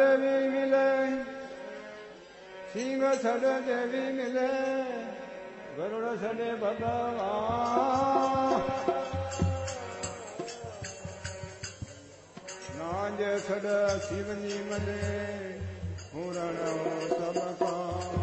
દેવી મિલે સિંહ સડ દેવી મિલે ગરુડ સડે ભગવાન નાજ સડ શિવની મને પૂરણ સબકા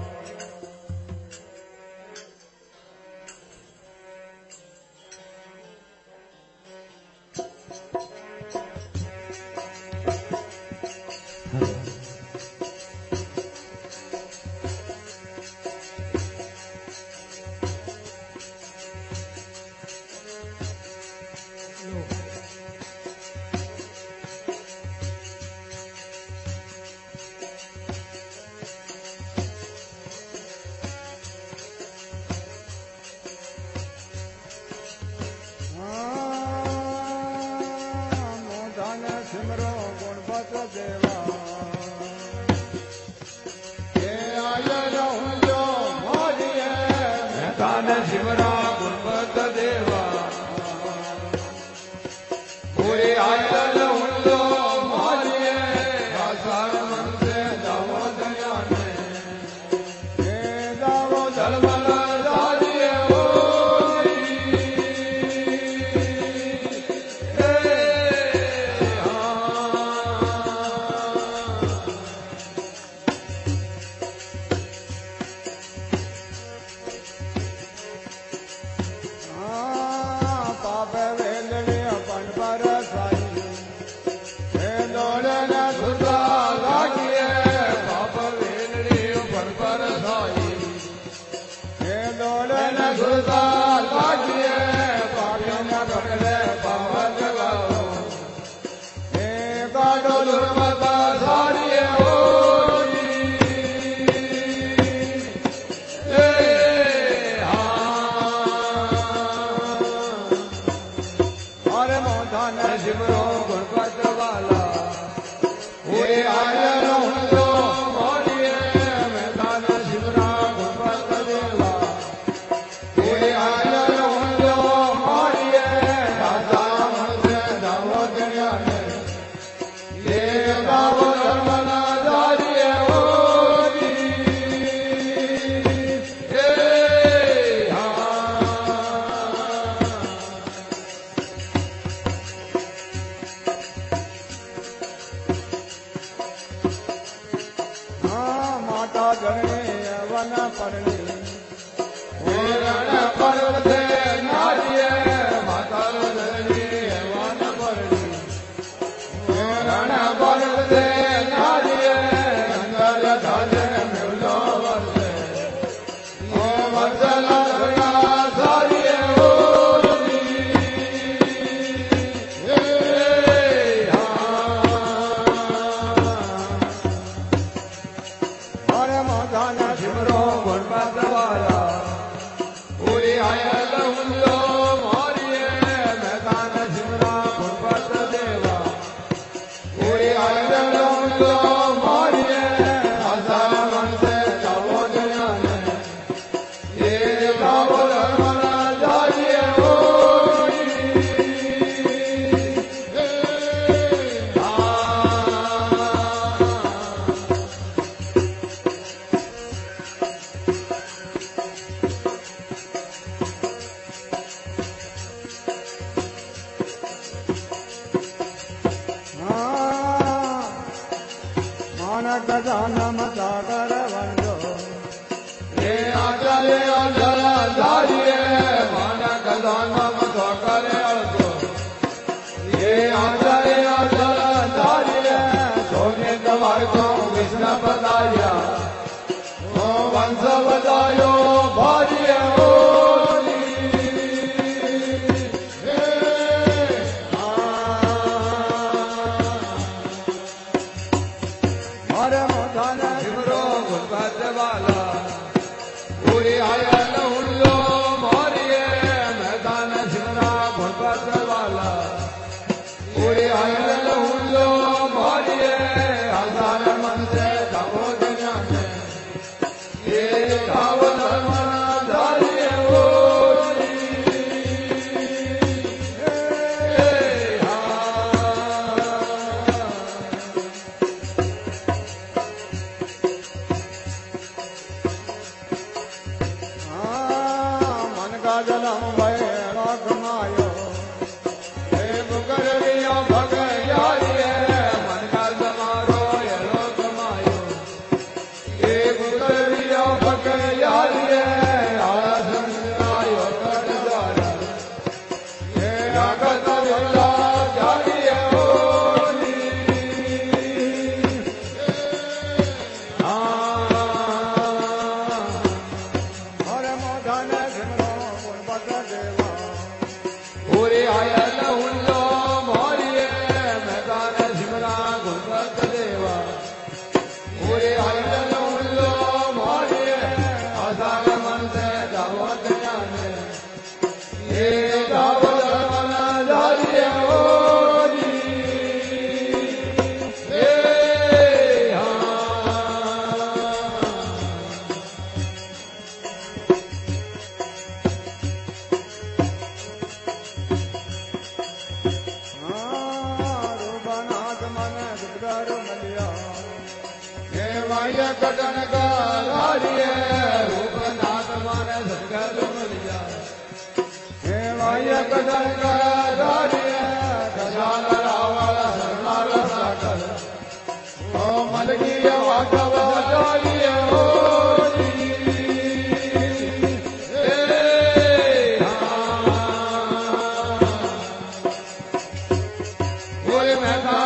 પૂરી આયા ઉલ્લો મોરીએ મેદાન એ ભાવ ધર્મના ધારીએ જલમ ભય કમાયો હે મુગરિયો ભગયારીએ મન કા તમારો એલો કમાયો હે મુગરિયો ભગયારીએ આ સંસાયો કડદારા હે આગત વેલા જારીએ ઓરે આયલ હુલ્લો મોરીએ મેદાન સિમરા ગુણવત દેવા ઓરે આયલ હુલ્લો મોરીએ આસાગ મનસે દાવત જાને એ દાવત મના જારીએ વાય કટન કારીએ રૂપનાથ માને સદગર મળ્યા હે વાય કટન કારીએ ગજાલ રાવળ સરનાર સાકર ઓ મલગી વાગવ જારીએ ઓરે મેં